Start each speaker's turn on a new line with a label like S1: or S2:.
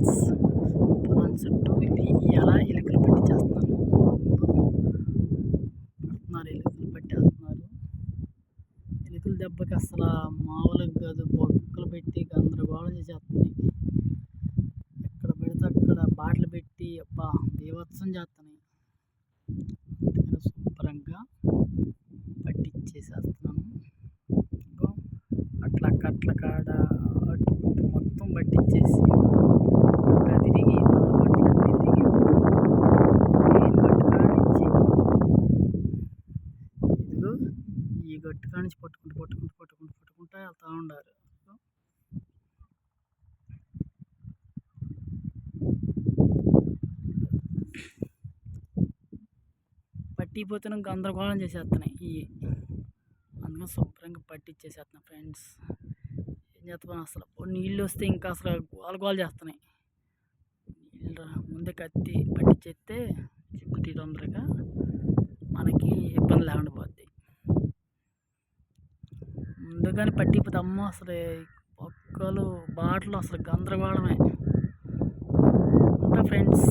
S1: Friends. పొలం చుట్టూ ఎలా ఎలుకలు పట్టించేస్తున్నాను. ఎలుకలు పట్టేస్తున్నారు. ఎలుకల దెబ్బకి అసలు మామూలుగా కాదు, బొక్కలు పెట్టి గందరగోళం చేసేస్తున్నాయి. ఎక్కడ పెడితే అక్కడ బాటలు పెట్టి అబ్బా బీభత్సం చేస్తున్నాయి. అందుకని శుభ్రంగా పట్టించేసేస్తున్నాను. ఇదిగో అట్లా కట్ల కాడ అటు ఇటు మొత్తం పట్టించేసి అట్లా తిరిగి గట్లన్నీ తిరిగి మెయిన్ గట్టు కాడ నుంచి ఇదిగో ఈ గట్టు కాడ నుంచి పట్టుకుంటూ వెళ్తూ ఉండారు. పట్టిపోతున్నాం గందరగోళం చేసేస్తున్నాయి ఇవి. అందుకని శుభ్రంగా పట్టించేసేస్తున్నాం ఫ్రెండ్స్. ఏం చేస్తాం అసలు నీళ్ళు వస్తే ఇంకా అసలు గోల చేస్తున్నాయి. నీళ్ళు ముందే కత్తి పట్టించేస్తే చిక్కుతాయి తొందరగా, మనకి ఇబ్బంది లేకుండా పోద్ది. ముందుగానే పట్టిపోతే అమ్మ అసలు ఒక్కలు బాటలు అసలు గందరగోళమే. ఉంటా ఫ్రెండ్స్.